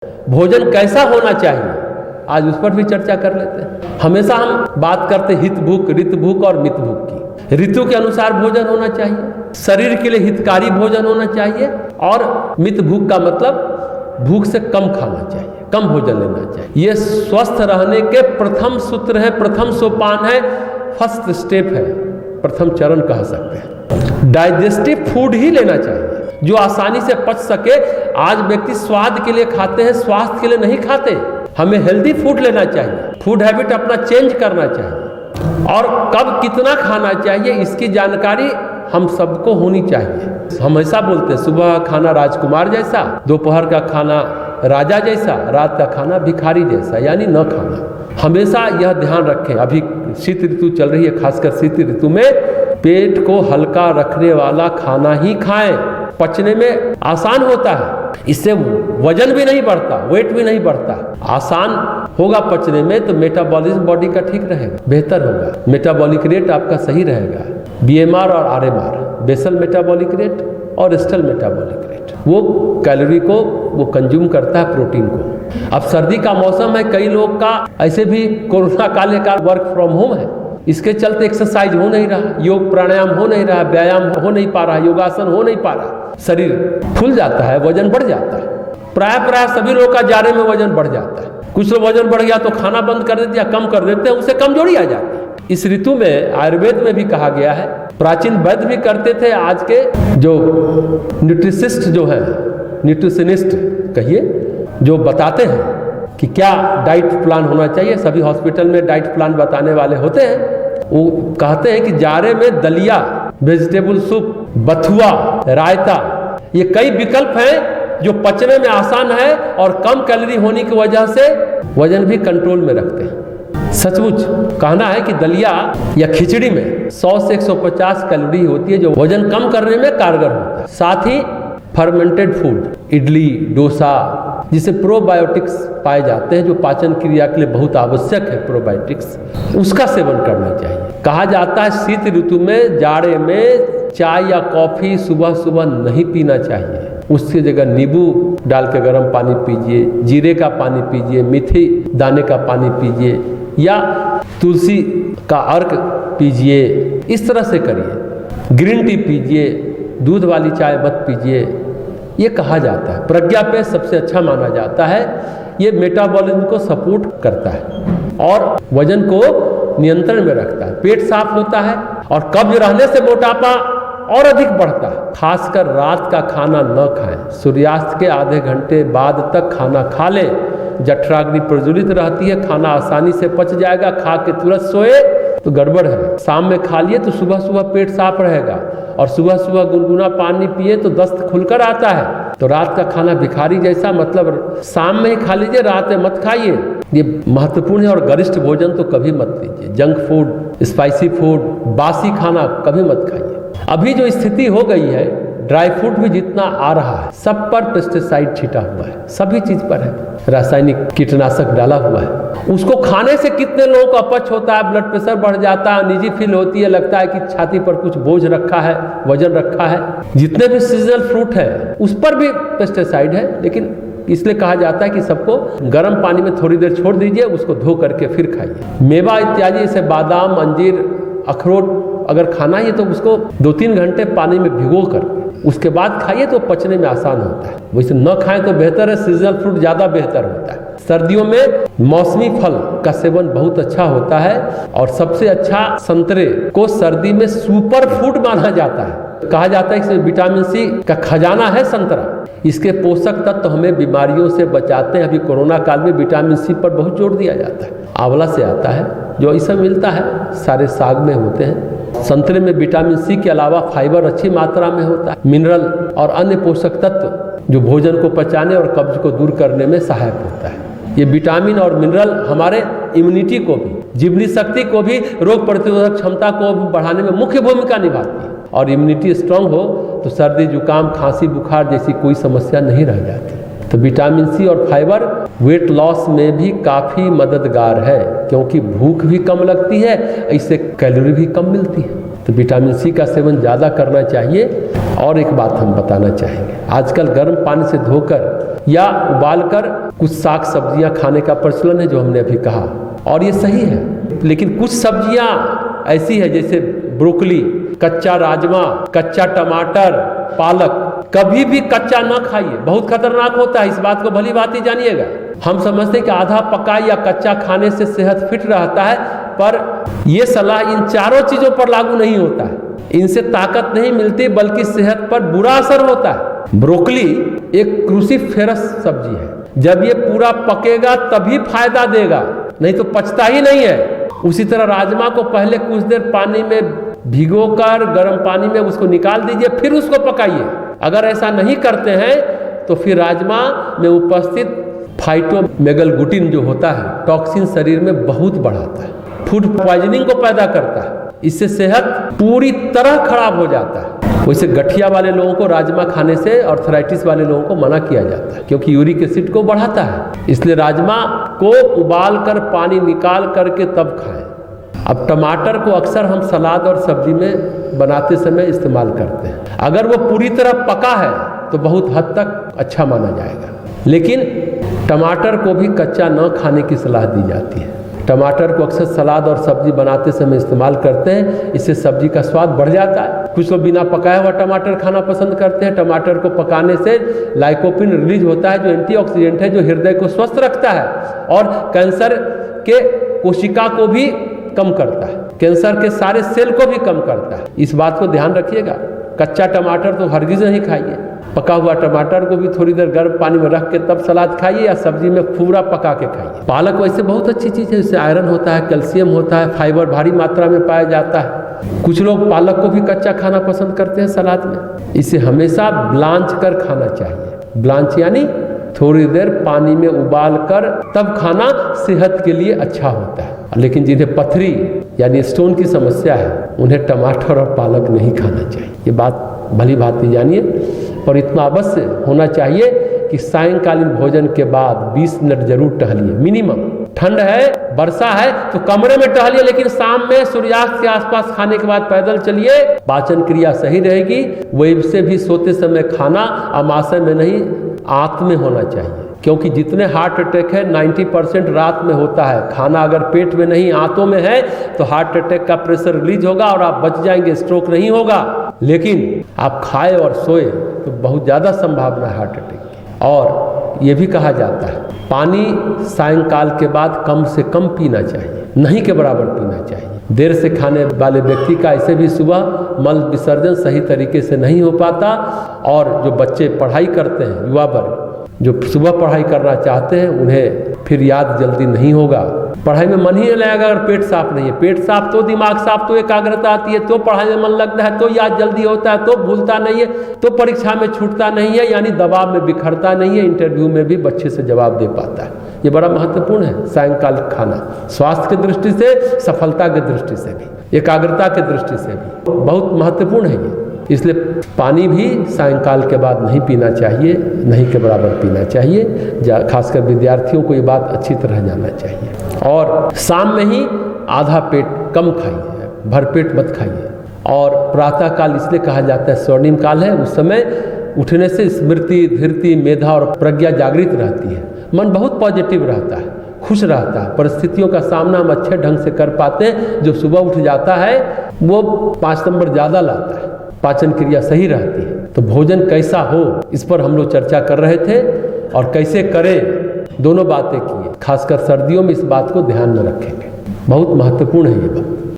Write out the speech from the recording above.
भोजन कैसा होना चाहिए, आज उस पर भी चर्चा कर लेते हैं। हमेशा हम बात करते हित भूख, ऋत भूख और मित भूख की। ऋतु के अनुसार भोजन होना चाहिए, शरीर के लिए हितकारी भोजन होना चाहिए, और मित भूख का मतलब भूख से कम खाना चाहिए, कम भोजन लेना चाहिए। ये स्वस्थ रहने के प्रथम सूत्र है, प्रथम सोपान है, फर्स्ट स्टेप है, प्रथम चरण कह सकते हैं। डाइजेस्टिव फूड ही लेना चाहिए जो आसानी से पच सके। आज व्यक्ति स्वाद के लिए खाते हैं, स्वास्थ्य के लिए नहीं खाते। हमें हेल्दी फूड लेना चाहिए, फूड हैबिट अपना चेंज करना चाहिए, और कब कितना खाना चाहिए इसकी जानकारी हम सबको होनी चाहिए। हमेशा बोलते हैं सुबह खाना राजकुमार जैसा, दोपहर का खाना राजा जैसा, रात का खाना भिखारी जैसा, यानी न खाना। हमेशा यह ध्यान रखें। अभी शीत ऋतु चल रही है, खासकर शीत ऋतु में पेट को हल्का रखने वाला खाना ही खाएं, पचने में आसान होता है, इससे वजन भी नहीं बढ़ता, वेट भी नहीं बढ़ता। आसान होगा पचने में तो मेटाबॉलिज्म बॉडी का ठीक रहेगा, बेहतर होगा, मेटाबॉलिक रेट आपका सही रहेगा। BMR और RMR, बेसल मेटाबॉलिक रेट और रेस्टल मेटाबॉलिक रेट, वो कैलोरी को वो कंज्यूम करता है, प्रोटीन को। अब सर्दी का मौसम है, कई लोग का ऐसे भी कोरोना काल का वर्क फ्रॉम होम है, इसके चलते एक्सरसाइज हो नहीं रहा, योग प्राणायाम हो नहीं रहा, व्यायाम हो नहीं पा रहा, योगासन हो नहीं पा रहा, शरीर फूल जाता है, वजन बढ़ जाता है। प्राय सभी लोगों का जाड़े में वजन बढ़ जाता है। कुछ लोग वजन बढ़ गया तो खाना बंद कर देते या कम कर देते हैं, उससे कमजोरी आ जाती है। इस ऋतु में आयुर्वेद में भी कहा गया है, प्राचीन वैद्य भी करते थे, आज के जो न्यूट्रिशिस्ट जो है, न्यूट्रिशनिस्ट कहिए, जो बताते हैं कि क्या डाइट प्लान होना चाहिए, सभी हॉस्पिटल में डाइट प्लान बताने वाले होते हैं। वो कहते हैं कि जाड़े में दलिया, वेजिटेबल सूप, बथुआ, रायता, ये कई विकल्प हैं जो पचने में आसान है और कम कैलोरी होने की वजह से वजन भी कंट्रोल में रखते हैं। सचमुच कहना है कि दलिया या खिचड़ी में 100 से 150 कैलोरी होती है जो वजन कम करने में कारगर होता है। साथ ही फर्मेंटेड फूड, इडली, डोसा, जिसे प्रोबायोटिक्स पाए जाते हैं, जो पाचन क्रिया के लिए बहुत आवश्यक है, प्रोबायोटिक्स, उसका सेवन करना चाहिए। कहा जाता है शीत ऋतु में, जाड़े में चाय या कॉफी सुबह सुबह नहीं पीना चाहिए, उसकी जगह नींबू डाल के गर्म पानी पीजिए, जीरे का पानी पीजिए, मेथी दाने का पानी पीजिए, या तुलसी का अर्क पीजिए, इस तरह से करिए। ग्रीन टी पीजिए, दूध वाली चाय मत पीजिए, ये कहा जाता है। प्रज्ञा पे सबसे अच्छा माना जाता है, ये मेटाबॉलिज्म को सपोर्ट करता है और वजन को नियंत्रण में रखता है, पेट साफ होता है, और कब्ज रहने से मोटापा और अधिक बढ़ता है। खासकर रात का खाना न खाएं, सूर्यास्त के आधे घंटे बाद तक खाना खा लें, जठराग्नि प्रज्वलित रहती है, खाना आसानी से पच जाएगा। खा के तुरंत सोए तो गड़बड़ है। शाम में खा लिए तो सुबह सुबह पेट साफ रहेगा, और सुबह सुबह गुनगुना पानी पिए तो दस्त खुलकर आता है। तो रात का खाना भिखारी जैसा, मतलब शाम में ही खा लीजिए, रात में मत खाइए, ये महत्वपूर्ण है। और गरिष्ठ भोजन तो कभी मत लीजिए, जंक फूड, स्पाइसी फूड, बासी खाना कभी मत खाइए। अभी जो स्थिति हो गई है, ड्राई फ्रूट भी जितना आ रहा है, सब पर पेस्टिसाइड छिटा हुआ है, सभी चीज पर है, रासायनिक कीटनाशक डाला हुआ है। उसको खाने से कितने लोगों को अपच होता है, ब्लड प्रेशर बढ़ जाता है, निजी फील होती है, लगता है कि छाती पर कुछ बोझ रखा है, वजन रखा है। जितने भी सीजनल फ्रूट है उस पर भी पेस्टिसाइड है, लेकिन इसलिए कहा जाता है कि सबको गर्म पानी में थोड़ी देर छोड़ दीजिए, उसको धो करके फिर खाइए। मेवा इत्यादि जैसे बादाम, अंजीर, अखरोट अगर खाना ही है तो उसको 2-3 घंटे पानी में भिगो कर उसके बाद खाइए तो पचने में आसान होता है। वैसे न खाएं तो बेहतर है, सीजनल फ्रूट ज़्यादा बेहतर होता है। सर्दियों में मौसमी फल का सेवन बहुत अच्छा होता है, और सबसे अच्छा संतरे को सर्दी में सुपर फूड माना जाता है। कहा जाता है कि विटामिन सी का खजाना है संतरा, इसके पोषक तत्व हमें बीमारियों से बचाते हैं। अभी कोरोना काल में विटामिन सी पर बहुत जोर दिया जाता है। आंवला से आता है, जो ऐसा मिलता है, सारे साग में होते हैं। संतरे में विटामिन सी के अलावा फाइबर अच्छी मात्रा में होता है, मिनरल और अन्य पोषक तत्व जो भोजन को पचाने और कब्ज को दूर करने में सहायक होता है। ये विटामिन और मिनरल हमारे इम्यूनिटी को भी, जीवनी शक्ति को भी, रोग प्रतिरोधक क्षमता को बढ़ाने में मुख्य भूमिका निभाती है। और इम्यूनिटी स्ट्रांग हो तो सर्दी, जुकाम, खांसी, बुखार जैसी कोई समस्या नहीं रह जाती। तो विटामिन सी और फाइबर वेट लॉस में भी काफ़ी मददगार है, क्योंकि भूख भी कम लगती है, इससे कैलोरी भी कम मिलती है। तो विटामिन सी का सेवन ज़्यादा करना चाहिए। और एक बात हम बताना चाहेंगे, आजकल गर्म पानी से धोकर या उबालकर कुछ साग सब्जियां खाने का प्रचलन है जो हमने अभी कहा, और ये सही है। लेकिन कुछ सब्जियां ऐसी है जैसे ब्रोकली, कच्चा राजमा, कच्चा टमाटर, पालक, कभी भी कच्चा ना खाइए, बहुत खतरनाक होता है। इस बात को भली भांति जानिएगा। हम समझते हैं कि आधा पका या कच्चा खाने से सेहत फिट रहता है, पर यह सलाह इन चारों चीजों पर लागू नहीं होता है। इनसे ताकत नहीं मिलती बल्कि सेहत पर बुरा असर होता है। ब्रोकली एक क्रूसीफेरस सब्जी है, जब ये पूरा पकेगा तभी फायदा देगा, नहीं तो पचता ही नहीं है। उसी तरह राजमा को पहले कुछ देर पानी में भिगोकर गर्म पानी में उसको निकाल दीजिए, फिर उसको पकाइए। अगर ऐसा नहीं करते हैं तो फिर राजमा में उपस्थित फाइटोमेगलग्लूटिन जो होता है टॉक्सिन शरीर में बहुत बढ़ाता है, फूड पॉइजनिंग को पैदा करता है। इससे सेहत पूरी तरह खराब हो जाता है। वैसे गठिया वाले लोगों को राजमा खाने से, आर्थराइटिस वाले लोगों को मना किया जाता है क्योंकि यूरिक एसिड को बढ़ाता है। इसलिए राजमा को उबाल कर पानी निकाल करके तब खाएं। अब टमाटर को अक्सर हम सलाद और सब्जी में बनाते समय इस्तेमाल करते हैं। अगर वो पूरी तरह पका है तो बहुत हद तक अच्छा माना जाएगा, लेकिन टमाटर को भी कच्चा न खाने की सलाह दी जाती है। टमाटर को अक्सर सलाद और सब्जी बनाते समय इस्तेमाल करते हैं, इससे सब्जी का स्वाद बढ़ जाता है। कुछ लोग बिना पकाया हुआ टमाटर खाना पसंद करते हैं। टमाटर को पकाने से लाइकोपिन रिलीज होता है जो एंटीऑक्सीडेंट है, जो हृदय को स्वस्थ रखता है और कैंसर के कोशिका को भी कम करता है, कैंसर के सारे सेल को भी कम करता है। इस बात को ध्यान रखिएगा। कच्चा टमाटर तो हरगिज नहीं खाइए, पका हुआ टमाटर को भी थोड़ी देर गर्म पानी में रख के तब सलाद खाइए या सब्जी में पूरा पका के खाइए। पालक वैसे बहुत अच्छी चीज़ है, इससे आयरन होता है, कैल्शियम होता है, फाइबर भारी मात्रा में पाया जाता है। कुछ लोग पालक को भी कच्चा खाना पसंद करते हैं सलाद में। इसे हमेशा ब्लांच कर खाना चाहिए। ब्लांच यानी थोड़ी देर पानी में उबाल कर तब खाना सेहत के लिए अच्छा होता है। लेकिन जिन्हें पथरी यानी स्टोन की समस्या है उन्हें टमाटर और पालक नहीं खाना चाहिए। ये बात भली भांति जानिए। और इतना अवश्य होना चाहिए कि सायंकालीन भोजन के बाद 20 मिनट जरूर टहलिए मिनिमम। ठंड है, वर्षा है तो कमरे में टहलिए, लेकिन शाम में सूर्यास्त के आसपास खाने के बाद पैदल चलिए। पाचन क्रिया सही रहेगी। वैसे भी सोते समय खाना आमाशय में नहीं, आंत में होना चाहिए, क्योंकि जितने हार्ट अटैक है 90% रात में होता है। खाना अगर पेट में नहीं आंतों में है तो हार्ट अटैक का प्रेशर रिलीज होगा और आप बच जाएंगे, स्ट्रोक नहीं होगा। लेकिन आप खाए और सोए तो बहुत ज़्यादा संभावना है हार्ट अटैक की। और ये भी कहा जाता है पानी सायंकाल के बाद कम से कम पीना चाहिए, नहीं के बराबर पीना चाहिए। देर से खाने वाले व्यक्ति का ऐसे भी सुबह मल विसर्जन सही तरीके से नहीं हो पाता। और जो बच्चे पढ़ाई करते हैं, युवा वर्ग जो सुबह पढ़ाई करना चाहते हैं, उन्हें फिर याद जल्दी नहीं होगा, पढ़ाई में मन ही नहीं लगेगा अगर पेट साफ नहीं है। पेट साफ तो दिमाग साफ तो एकाग्रता आती है, तो पढ़ाई में मन लगता है, तो याद जल्दी होता है, तो भूलता नहीं है, तो परीक्षा में छूटता नहीं है, यानी दबाव में बिखरता नहीं है, इंटरव्यू में भी अच्छे से जवाब दे पाता है। ये बड़ा महत्वपूर्ण है सायंकाल खाना, स्वास्थ्य की दृष्टि से, सफलता की दृष्टि से भी, एकाग्रता की दृष्टि से भी बहुत महत्वपूर्ण है ये। इसलिए पानी भी सायंकाल के बाद नहीं पीना चाहिए, नहीं के बराबर पीना चाहिए। खासकर विद्यार्थियों को ये बात अच्छी तरह जानना चाहिए। और शाम में ही आधा पेट कम खाइए, भरपेट मत खाइए। और प्रातः काल इसलिए कहा जाता है स्वर्णिम काल है, उस समय उठने से स्मृति, धीरति, मेधा और प्रज्ञा जागृत रहती है। मन बहुत पॉजिटिव रहता है, खुश रहता है, परिस्थितियों का सामना हम अच्छे ढंग से कर पाते हैं। जो सुबह उठ जाता है वो 5 नंबर ज़्यादा लाता है, पाचन क्रिया सही रहती है। तो भोजन कैसा हो इस पर हम लोग चर्चा कर रहे थे और कैसे करें, दोनों बातें किए। खासकर सर्दियों में इस बात को ध्यान में रखेंगे, बहुत महत्वपूर्ण है ये बात।